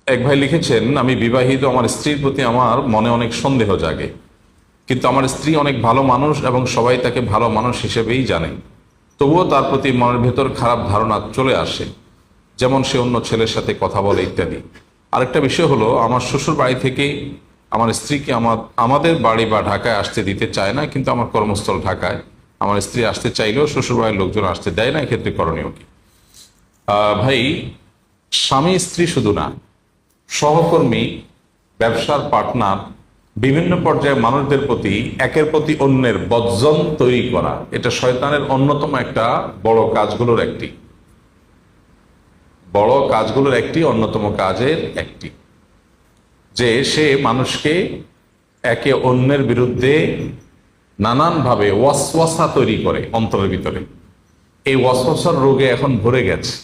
এক ভাই লিখেছেন, আমি বিবাহিত, আমার স্ত্রীর প্রতি আমার মনে অনেক সন্দেহ জাগে, কিন্তু আমার স্ত্রী অনেক ভালো মানুষ এবং সবাই তাকে ভালো মানুষ হিসেবেই জানে। তবুও তার প্রতি মনের ভেতর খারাপ ধারণা চলে আসে, যেমন সে অন্য ছেলের সাথে কথা বলে ইত্যাদি। আরেকটা বিষয় হলো, আমার শ্বশুর বাড়ি থেকে আমার স্ত্রীকে আমাদের বাড়ি বা ঢাকায় আসতে দিতে চায় না, কিন্তু আমার কর্মস্থল ঢাকায়। আমার স্ত্রী আসতে চাইলেও শ্বশুর বাড়ির লোকজন আসতে দেয় না। এক্ষেত্রে করণীয় কি? ভাই, স্বামী স্ত্রী শুধু না, সহকর্মী, ব্যবসার পার্টনার, বিভিন্ন পর্যায়ে মানুষদের প্রতি একের প্রতি অন্যের বর্জন তৈরি করা, এটা শয়তানের অন্যতম একটা অন্যতম কাজের একটি, যে সে মানুষকে একে অন্যের বিরুদ্ধে নানানভাবে ওয়াসওয়াসা তৈরি করে অন্তরের ভিতরে। এই ওয়াসওয়াসার রোগে এখন ভরে গেছে।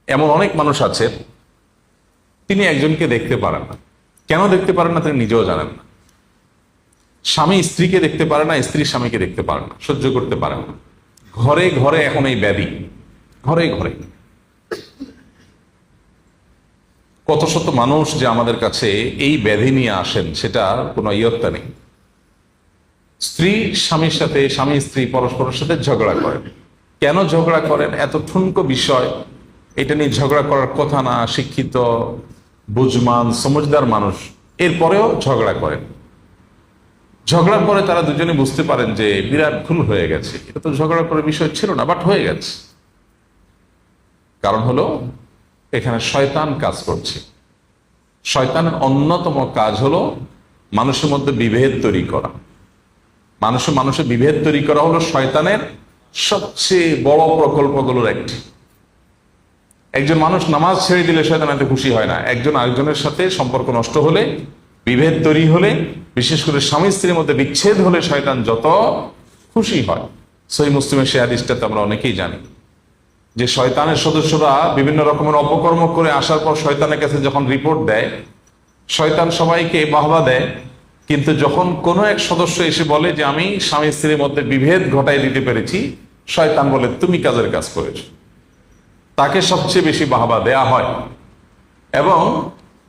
এমন অনেক মানুষ আছে, তিনি একজনকে দেখতে পারেন না। কেন দেখতে পারেন না তিনি নিজেও জানেন না। স্বামী স্ত্রীকে দেখতে পারে না, স্ত্রী স্বামীকে দেখতে পারে না, সহ্য করতে পারে না। ঘরে ঘরে এখন এই ব্যাধি, ঘরে ঘরে। কত শত মানুষ যে আমাদের কাছে এই ব্যাধি নিয়ে আসেন, সেটা কোনো ইয়ত্তা নেই। স্ত্রী স্বামীর সাথে, স্বামী স্ত্রী পরস্পরের সাথে ঝগড়া করেন। কেন ঝগড়া করেন? এত ঠুনকো বিষয়, এটা নিয়ে ঝগড়া করার কথা না। শিক্ষিত, বুঝমান, সমঝদার মানুষ এরপরেও ঝগড়া করেন। ঝগড়ার পরে তারা দুজনে বুঝতে পারেন যে বিরাট ভুল হয়ে গেছে, এটা তো ঝগড়া করার বিষয় ছিল না, বাট হয়ে গেছে। কারণ হলো এখানে শয়তান কাজ করছে। শয়তানের অন্যতম কাজ হলো মানুষের মধ্যে বিভেদ তৈরি করা। মানুষের বিভেদ তৈরি করা হলো শয়তানের সবচেয়ে বড় প্রকল্পগুলোর একটি। একজন মানুষ নামাজ ছেড়ে দিলে শয়তান এত খুশি হয় না। একজন আরেকজনের সাথে সম্পর্ক নষ্ট হলে, বিভেদ তৈরি হলে, বিশেষ করে স্বামী স্ত্রীর মধ্যে বিচ্ছেদ হলে শয়তান যত খুশি হয়। সহিহ মুসলিমের সেই হাদিসটাতে আমরা অনেকেই জানি যে শয়তানের সদস্যরা বিভিন্ন রকমের অপকর্ম করে আসার পর শয়তানের কাছে যখন রিপোর্ট দেয়, শয়তান সবাইকে বাহবা দেয়, কিন্তু যখন কোনো এক সদস্য এসে বলে যে আমি স্বামী স্ত্রীর মধ্যে বিভেদ ঘটাই দিতে পেরেছি, শয়তান বলে তুমি কাজের কাজ করেছো, তাকে সবচেয়ে বেশি বাহবা দেয়া হয়। এবং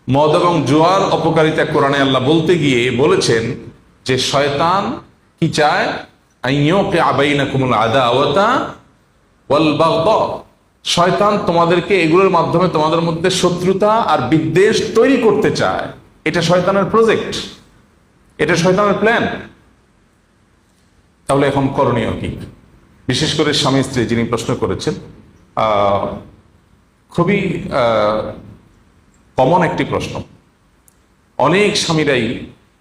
মদ এবং জুয়ার অপকারিতা কোরআনে আল্লাহ বলতে গিয়ে বলেছেন যে শয়তান কি চায়? আইয়ুকি আবাইনাকুমুল আদাওয়াতা ওয়াল বাগদা। শয়তান তোমাদেরকে এগুলোর মাধ্যমে তোমাদের মধ্যে শত্রুতা আর বিদ্বেষ তৈরি করতে চায়। এটা শয়তানের প্রজেক্ট, এটা শয়তানের প্ল্যান। তাহলে এখন করণীয় কি? বিশেষ করে স্বামী স্ত্রী যিনি প্রশ্ন করেছেন, খুবই কমন একটি প্রশ্ন। অনেক স্বামীরাই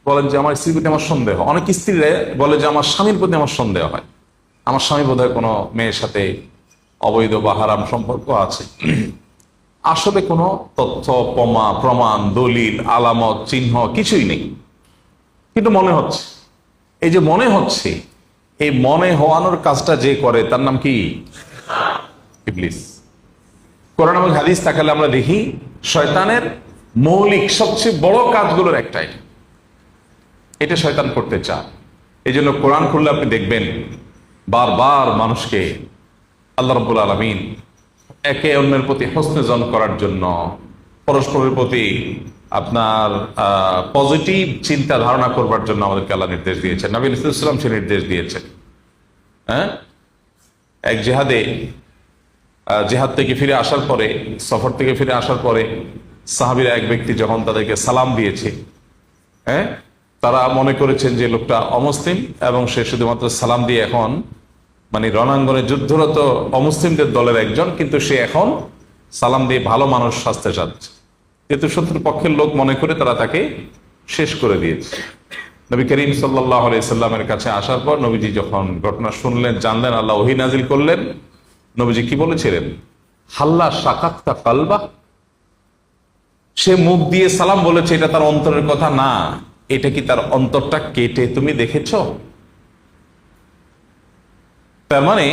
বলেন যে আমার স্ত্রীর প্রতি আমার সন্দেহ, অনেক স্ত্রীরা বলে যে আমার স্বামীর প্রতি আমার সন্দেহ হয়, আমার স্বামী বোধহয় কোনো মেয়ের সাথে অবৈধ বা হারাম সম্পর্ক আছে। আসলে কোনো তথ্য, প্রমাণ, দলিল, আলামত, চিহ্ন কিছুই নেই, কিন্তু মনে হচ্ছে। এই যে মনে হচ্ছে, এই মনে হওয়ানোর কাজটা যে করে তার নাম কি? ইবলিস। কোরআন এবং হাদিস তাকালে আমরা দেখি শয়তানের মৌলিক সবচেয়ে বড় কাজগুলোর একটাই, এটা শয়তান করতে চায়। এই জন্য কোরআন খুললে আপনি দেখবেন বারবার মানুষকে আল্লাহ রাব্বুল আলামিন একে অন্যের প্রতি হোসনে জন করার জন্য, পরস্পরের প্রতি আপনার পজিটিভ চিন্তা ধারণা করবার জন্য আমাদেরকে আল্লাহ নির্দেশ দিয়েছেন, নবী সাল্লাল্লাহু আলাইহি ওয়াসাল্লাম সে নির্দেশ দিয়েছেন। এক জেহাদ থেকে ফিরে আসার পরে, সফর থেকে ফিরে আসার পরে সাহাবীরা এক ব্যক্তি যখন তাদেরকে সালাম দিয়েছে, তারা মনে করেছেন যে লোকটা অমুসলিম এবং সে শুধুমাত্র সালাম দিয়ে এখন মানে রণাঙ্গনে যুদ্ধরত অমুসলিমদের দলের একজন, কিন্তু সে এখন সালাম দিয়ে ভালো মানুষ সাজতে চাচ্ছে। কিন্তু শত্রু পক্ষের লোক মনে করে তারা তাকে শেষ করে দিয়েছে। নবী করিম সাল্লাল্লাহু আলাইহি সাল্লামের কাছে আসার পর নবীজি যখন ঘটনা শুনলেন, জানলেন, আল্লাহ ওহী নাজিল করলেন। নবীজি কি বলেছিলেন? হাল্লা শাকাক্তা কালবা। সে মুখ দিয়ে সালাম বলেছে, এটা তার অন্তরের কথা না, এটা কি তার অন্তরটা কেটে তুমি দেখেছো? তার মানে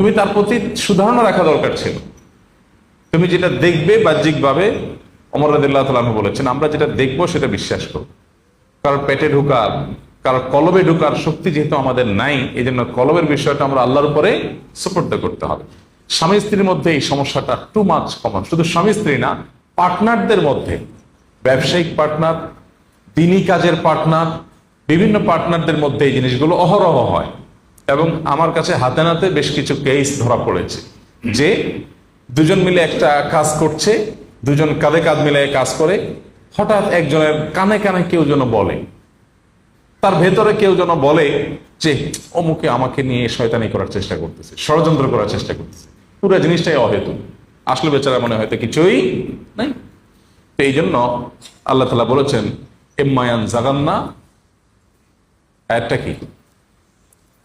তুমি তার প্রতি সুধারণা রাখা দরকার ছিল। তুমি যেটা দেখবে বাহ্যিকভাবে, ওমর রাদিয়াল্লাহু তাআলা আনহু বলেছেন, আমরা যেটা দেখবো সেটা বিশ্বাস করব। কারণ পেটে ঢুকার, কারণ কলবে ঢুকার শক্তি যেহেতু আমাদের নাই, এই জন্য কলবের বিষয়টা আমরা আল্লাহর উপরে সুপর্দ করতে হবে। স্বামী স্ত্রীর মধ্যে এই সমস্যাটা টু মাচ কমন। শুধু স্বামী স্ত্রী না, পার্টনারদের মধ্যে, ব্যবসায়িক পার্টনার, দিনী কাজের পার্টনার, বিভিন্ন পার্টনারদের মধ্যে এই জিনিসগুলো অহরহ হয়। এবং আমার কাছে হাতে নাতে বেশ কিছু কেস ধরা পড়েছে যে দুজন মিলে একটা কাজ করছে, দুজন কাঁধে কাঁধ মিলে কাজ করে, হঠাৎ একজনের কানে কানে কেউ যেন বলে, তার ভেতরে কেউ যেন বলে যে অমুকে আমাকে নিয়ে শয়তানি করার চেষ্টা করতেছে, ষড়যন্ত্র করার চেষ্টা করতেছে। পুরো জিনিসটাই অহেতু, আসলে বেচারা মনে হয়তো কিছুই নাই। তো এই জন্য আল্লাহ তাআলা বলেছেন ইম্মায়ান জাগান্না, আয়াতটা কি,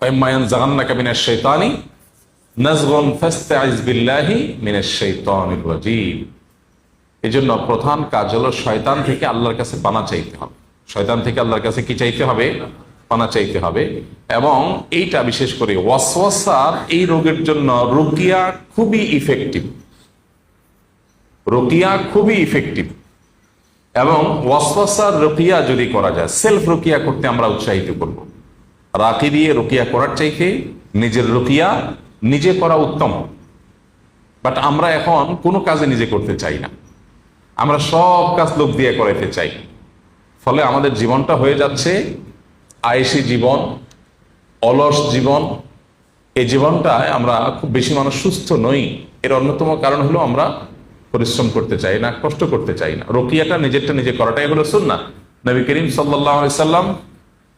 ইম্মায়ান জাগান্না কামিনাশ শাইতানি নাজগুন ফাস্তাইজ বিল্লাহি মিনাশ শাইতানির রাজিম। এই জন্য প্রধান কাজ হলো শয়তান থেকে আল্লাহর কাছে পানা চাইতে হবে। শয়তান থেকে আল্লাহর কাছে কি চাইতে হবে? পানা চাইতে হবে। এবং এইটা বিশেষ করে ওয়াসওয়াসার এই রোগের জন্য রুকিয়া খুবই ইফেক্টিভ, রুকিয়া খুবই ইফেক্টিভ। এবং ওয়াসওয়াসার রুকিয়া যদি করা যায়, সেলফ রুকিয়া করতে আমরা উৎসাহিত করব। রাকি দিয়ে রুকিয়া করার চাইতে নিজের রুকিয়া নিজে করা উত্তম। বাট আমরা এখন কোনো কাজে নিজে করতে চাই না, আমরা সব কাজ লোক দিয়ে করাইতে চাই। ফলে আমাদের জীবনটা হয়ে যাচ্ছে আয়েশি জীবন, অলস জীবন। এই জীবনটায় আমরা খুব বেশি মানুষ সুস্থ নই। এর অন্যতম কারণ হলো আমরা পরিশ্রম করতে চাই না, কষ্ট করতে চাই না। রুকিয়াটা নিজেরটা নিজে করাটাই হলো সুন্নাহ। নবী করিম সাল্লাল্লাহু আলাইহি সাল্লাম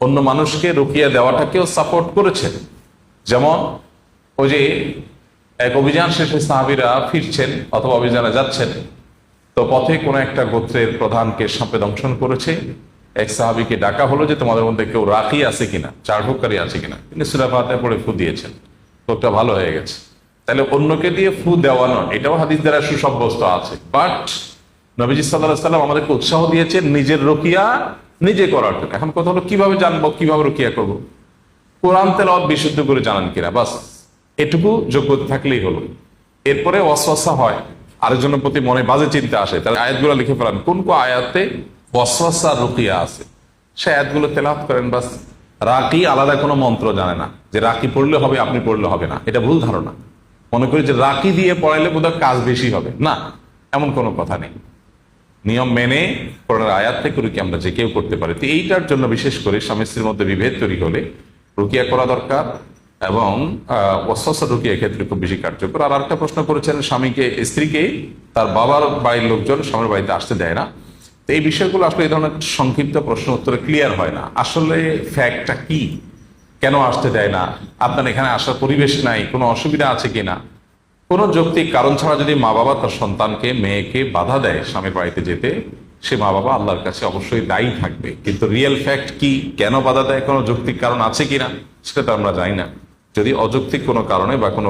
অন্য মানুষকে রুকিয়া দেওয়াটাকেও সাপোর্ট করেছেন। যেমন ওই যে এক অভিযান শেষে সাহাবীরা ফিরছেন অথবা অভিযানে যাচ্ছেন, তো পথে কোনো একটা গোত্রের প্রধানকে সাপে দংশন করেছে। এক সাহাবীকে ডাকা হলো যে তোমাদের মধ্যে কেউ রাকি আছে কিনা, চাড়ভুককারী আছে কিনা। তিনি সূরা ফাতিহা পড়ে ফু দিয়েছেন, লোকটা ভালো হয়ে গেছে। তাহলে অন্যকে দিয়ে ফু দেওয়ানো এটাও হাদিস দ্বারা সুসাব্যস্ত আছে। বাট নবীজি সাল্লাল্লাহু আলাইহি সাল্লাম আমাদেরকে উৎসাহ দিয়েছেন নিজের রুকিয়া নিজে করার জন্য। এখন কথা হলো কিভাবে জানবো, কিভাবে রুকিয়া করব? কোরআন তেলাওয়াত বিশুদ্ধ করে জানান কিনা, বাস এটুকু যোগ্যতা থাকলেই হলো। এরপরে ওয়াসওয়াসা হয়, আরেকজনের প্রতি মনে বাজে চিন্তা আসে, তাহলে আয়াতগুলো লিখে ফেলান কোন কোন আয়াতে ওয়াসওয়াসা রুকিয়া আছে, সে আয়াতগুলো তেলাওয়াত করেন। বাস রাকি আলাদা কোনো মন্ত্র জানে না যে রাকি পড়লে হবে, আপনি পড়লে হবে না, এটা ভুল ধারণা। মনে করি যে রাকি দিয়ে পড়াইলে বোধহয় কাজ বেশি হবে, না, এমন কোনো কথা নেই। নিয়ম মেনে কোরআনের আয়াত থেকে রুকিয়া আমরা যে কেউ করতে পারি। তো এইটার জন্য বিশেষ করে স্বামী স্ত্রীর মধ্যে বিভেদ তৈরি হলে রুকিয়া করা দরকার। এবং ওয়াসওয়াসা রুকিয়া ক্ষেত্রে খুব বেশি কার্যকর। আর একটা প্রশ্ন করেছেন, স্বামীকে স্ত্রীকে তার বাবার বাড়ির লোকজন স্বামীর বাড়িতে আসতে দেয় না। তো এই বিষয়গুলো আসলে এই ধরনের সংক্ষিপ্ত প্রশ্ন উত্তরে ক্লিয়ার হয় না। আসলে ফ্যাক্টটা কি, কেন আসতে দেয় না, আপনার এখানে আসার পরিবেশ নাই, কোনো অসুবিধা আছে কিনা। কোনো যৌক্তিক কারণ ছাড়া যদি মা বাবা তার সন্তানকে, মেয়েকে বাধা দেয় স্বামীর বাড়িতে যেতে, সে মা বাবা আল্লাহর কাছে অবশ্যই দায়ী থাকবে। কিন্তু রিয়েল ফ্যাক্ট কি, কেন বাধা দেয়, কোনো যৌক্তিক কারণ আছে কিনা, সেটা তো আমরা জানি না। যদি অযৌক্তিক কোনো কারণে বা কোনো